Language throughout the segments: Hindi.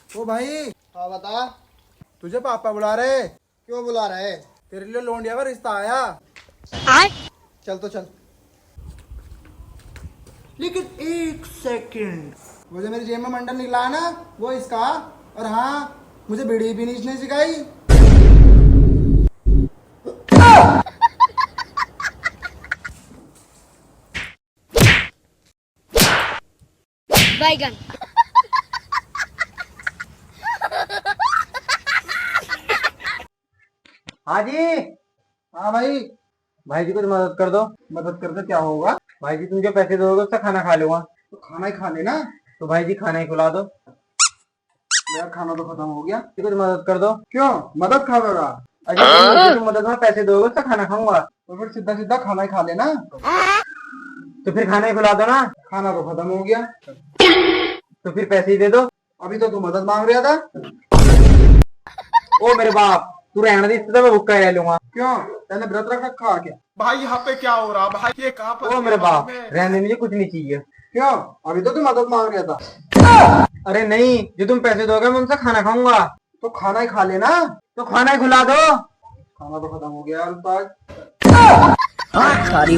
ओ भाई। हाँ बता। तुझे पापा बुला रहे। क्यों बुला रहे? तेरे लिए लोंडिया का रिश्ता आया। चल तो चल। लेकिन एक सेकंड, वो जो मेरी जेब में मंडल निकला है ना, वो इसका। और हाँ, मुझे बीड़ी पीनी इसने सिखाई। बैगन। हाँ जी। हाँ भाई। भाई जी कुछ मदद कर दो। मदद कर दे, क्या होगा? भाई जी तुम जो पैसे दोगे उससे खाना खा लूंगा। तो खाना ही खा लेना। तो भाई जी खाना ही खिला दो। मेरा खाना तो खत्म हो गया। कुछ मदद कर दो। क्यों मदद खावेगा? अरे तुम मदद में पैसे दोगे उससे खाना खाऊंगा। तो फिर सीधा सीधा खाना ही खा लेना। तो फिर खाना ही खिला दो ना। खाना तो खत्म हो गया। तो फिर पैसे ही दे दो। अभी तो तू मदद मांग रहा था। ओ मेरे बाप, तू रहने दे, इससे तो मैं भुक्का रह लूंगा। क्यों, तैने व्रत रख रखा क्या? भाई यहाँ पे क्या हो रहा भाई? ये कहाँ पर ओ मेरे बाप, रहने मुझे कुछ नहीं चाहिए। क्यों, अभी तो तू मदद मांग रहा था। अरे नहीं, जो तुम पैसे दोगे मैं उनसे खाना खाऊंगा। तो खाना ही खा लेना। तो खाना ही खिला दो। खाना तो खत्म हो गया अल्ताज। सारी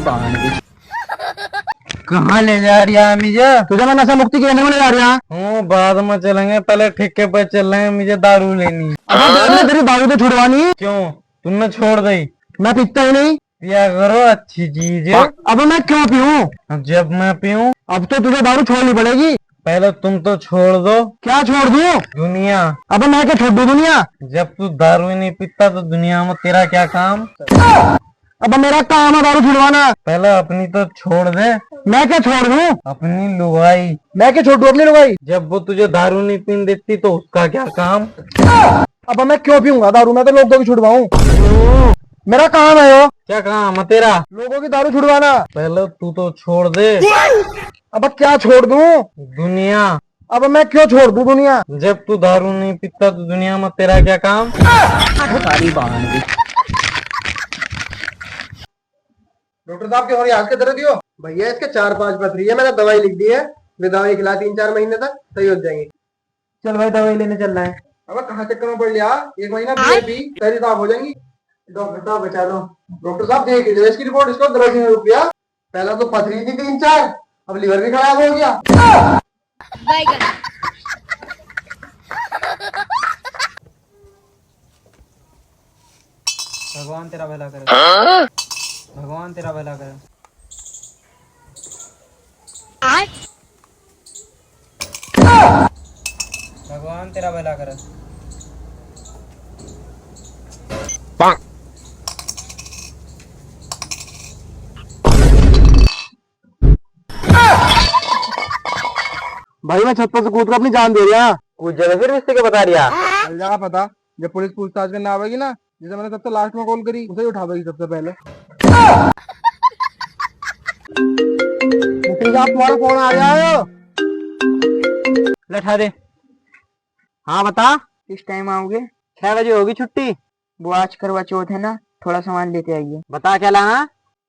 कहाँ ले जा रही है मुझे? तुझे मैं नशा मुक्ति करने में ले जा रहा हूँ, बाद में चलेंगे, पहले ठेके पे चल रहे हैं, मुझे दारू लेनी। है। तेरी दारू तो छुड़वानी। क्यों, तुमने छोड़ दी? मैं पीता ही नहीं। पिया करो, अच्छी चीज है। अब मैं क्यों पीऊं? जब मैं पीऊं अब तो तुझे दारू छोड़नी पड़ेगी। पहले तुम तो छोड़ दो। क्या छोड़ दूं? दुनिया। अब मैं क्या छोड़ दूं दुनिया? जब तू दारू ही नहीं पीता तो दुनिया में तेरा क्या काम? अब मेरा काम है दारू छुड़वाना। पहले अपनी तो छोड़ दे। मैं क्या छोड़ दूं? अपनी लुगाई। मैं क्या छोड़ दूं अपनी लुगाई? जब वो तुझे दारू नहीं पीने देती तो उसका क्या काम? अब मैं क्यों पीऊंगा दारू? मैं तो लोगों की छुड़वाऊं। मेरा काम है यो। क्या काम है तेरा? लोगों की दारू छुड़वाना। पहले तू तो छोड़ दे। अब क्या छोड़ दूं? दुनिया। अब मैं क्यों छोड़ दूं दुनिया? जब तू दारू नहीं पीता तो दुनिया में तेरा क्या काम? डॉक्टर साहब के और आज के दर्द दियो। भैया इसके 4-5 पथरी है, मैंने दवाई लिख दी है। वे दवाई खिला 3-4 महीने तक सही हो जाएंगे। चल भाई दवाई लेने चल रहा है। अब कहाँ चक्कर में पड़ लिया? 1 महीना पी सारी साफ हो जाएंगी। डॉक्टर साहब बचा लो। डॉक्टर साहब देख लीजिए इसकी रिपोर्ट। इसको दर्द नहीं रुक गया। पहला तो पथरी थी 3-4, अब लीवर भी खराब हो गया। बैगन। भगवान तेरा भला करे। भगवान तेरा भला करे। भगवान तेरा भला करे। भाई मैं छत पर से कूद कर अपनी जान दे रहा। कुछ जगह फिर रिश्ते के बता रिया। चल जाएगा पता। जब पुलिस पूछताछ करने आवेगी ना, जिसे मैंने सबसे लास्ट में कॉल करी उसे ही उठावेगी सबसे पहले। मुखी साहब तुम्हारा फोन आ गया है। लठा दे। हाँ बता। किस टाइम आओगे? 6 बजे होगी छुट्टी। वो आज करवा चौथ है ना, थोड़ा सामान लेते आइए। बता क्या लाना?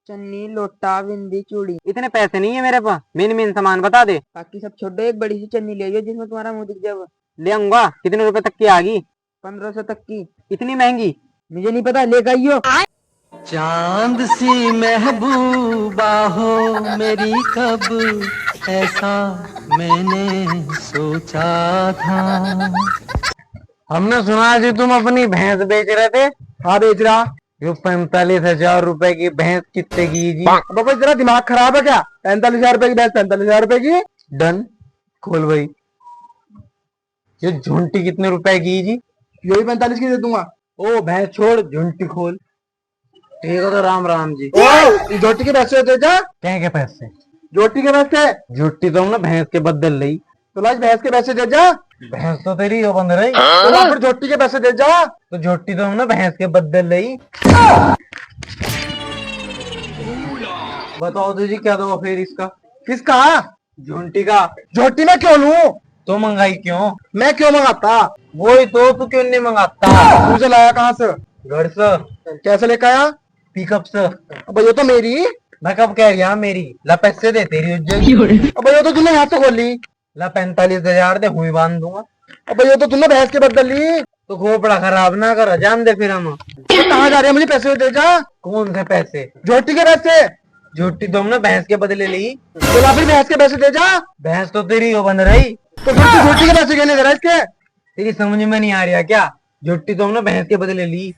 चन्नी, लोटा, बिंदी, चूड़ी। इतने पैसे नहीं है मेरे पास। मेन सामान बता दे। बाकी सब छोड़ो, एक बड़ी सी चन्नी ले आइयो जिसमें तुम्हारा मुंह दिख जाए। ले आऊंगा। कितने रुपए तक की आगी? 1500 तक की। इतनी महंगी? मुझे नहीं पता, लेकर आइयो। चांद सी महबूबा हो मेरी, कब ऐसा मैंने सोचा था। हमने सुना जी तुम अपनी भैंस बेच रहे थे। हाँ बेच रहा। जो 45,000 रुपए की भैंस कितने की जी? बाबा तेरा दिमाग खराब है क्या? 45,000 रुपए की भैंस 45,000 रुपए की। डन। खोल भाई। ये झुंटी कितने रुपए की जी? ये भी 45 की दे दूंगा। ओ भैंस छोड़, झुंटी खोल। ठीक है तो राम राम जी। ओ जोटी के पैसे दे जा। क्या के पैसे? जोटी के पैसे। झुट्टी तो हमने भैंस के बदल ली। तो लाज भैंस के पैसे दे जा। भैंस तो तेरी हो बंद रही। तो ला फिर जोटी के पैसे दे जा। तो झुट्टी तो हमने भैंस के बदल ली। बताओ तो जी क्या दो फिर इसका? किसका? झुंटी का। जोटी में क्यों लूं? तो मंगाई क्यों? मैं क्यों मंगाता? वही तो, तू क्यों नहीं मंगाता? तुझे लाया कहाँ से? घर से। कैसे लेकर आया? पिकअप से। अब ये तो मेरी। मैं कब कह गया मेरी? ला पैसे दे, तेरी उज्जैन। अब ये तो तूने यहाँ से खोल ली। ला 45,000 दे, हुई बांध दूंगा। अब ये तो तुमने भैंस के बदल ली। तो खोपड़ा खराब ना कर, जान दे फिर हम। तो कहाँ जा रहे हैं, मुझे पैसे दे जा। कौन से पैसे? झोटी के पैसे। झूठी तो हमने भैंस के बदले ली। तो ला फिर भैंस के पैसे दे जा। भैंस तो तेरी हो बन रही। तो फिर तू झोटी के पैसे कहने दे रहा है इसके। तेरी समझ में नहीं आ रहा क्या? झूठी तो हमने भैंस के बदले ली।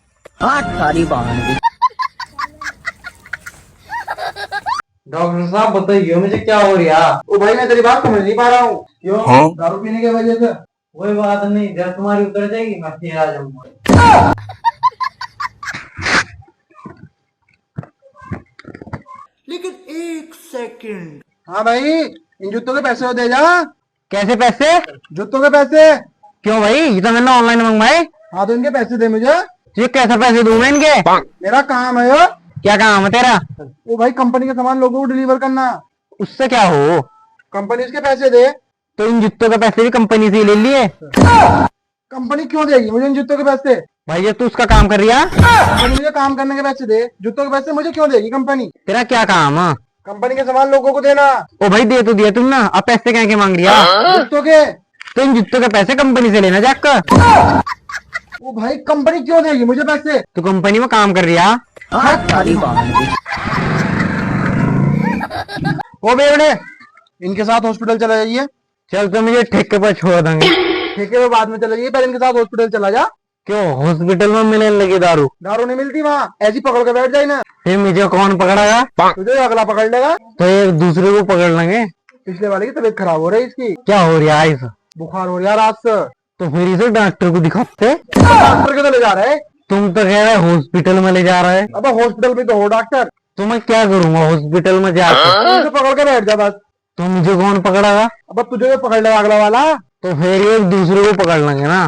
डॉक्टर साहब बताइए मुझे क्या हो रहा? ओ भाई मैं तेरी बात समझ नहीं पा रहा हूँ। क्यों? दारू पीने की वजह से? कोई बात नहीं, जब तुम्हारी उतर जाएगी मैं फिर आ जाऊंगा। हाँ भाई, इन जूतों के पैसे तो दे जा। कैसे पैसे? जूतों के पैसे। क्यों भाई, ये तो मैंने ऑनलाइन मंगवाए। हाँ तो इनके पैसे दे मुझे। ये कैसे पैसे दूं मैं इनके? मेरा काम है यो। क्या काम है तेरा? वो भाई कंपनी के सामान लोगों को डिलीवर करना। उससे क्या हो? कंपनी उसके पैसे दे। तो इन जूतों के पैसे भी कंपनी से ही ले लिए। कंपनी क्यों देगी मुझे इन जूतों के पैसे? भाई ये तू उसका काम कर रहा? कंपनी मुझे काम करने के पैसे दे, जूतों के पैसे मुझे क्यों देगी कंपनी? तेरा क्या काम है? कंपनी के सामान लोगों को देना। ओ भाई दे तो दिया तुम ना, अब पैसे क्या के मांग रहा? जूतों के। तो इन जूतों के पैसे कंपनी से लेना जाकर। वो भाई कंपनी क्यों देगी मुझे पैसे? तू कंपनी में काम कर रहा? ओ बेवड़े, इनके साथ हॉस्पिटल चला जाइए। चल तो मुझे ठेके पर छोड़ देंगे। ठेके में बाद में चला जाइए, पहले इनके साथ हॉस्पिटल चला जा। क्यों, हॉस्पिटल में मिलने लगी दारू? दारू नहीं मिलती वहाँ, ऐसी पकड़ के बैठ जाए ना। फिर मुझे कौन पकड़ेगा? तुझे अगला पकड़ लेगा। तो एक दूसरे को पकड़ लेंगे। पिछले वाले की तबीयत खराब हो रही है इसकी। क्या हो रहा है इस? बुखार हो रहा है रात से। तो फिर इसे डॉक्टर को दिखाते। डॉक्टर के तो ले जा रहे हैं। तुम तो कह रहे हॉस्पिटल में ले जा रहे हैं। अब हॉस्पिटल में तो हो डॉक्टर। तो मैं क्या करूंगा हॉस्पिटल में जाकर? तुझे पकड़ के बैठ जा बस। तो मुझे कौन पकड़ेगा? अब तुझे भी पकड़ लेगा अगला वाला। तो फिर एक दूसरे को पकड़ लेंगे ना।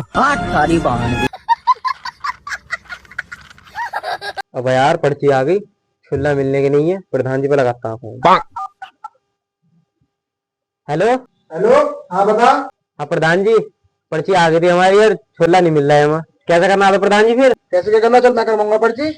अब यार पर्ची आ गई, छुल्ला मिलने की नहीं है, प्रधान जी पे लगाता हूँ फोन। हेलो। हेलो, हाँ बता। हाँ प्रधान जी, पर्ची आ गई थी हमारी यार, छुल्ला नहीं मिल रहा है हमें। कैसा करना था प्रधान जी फिर? कैसे क्या करना, चल मैं करवाऊंगा पर्ची।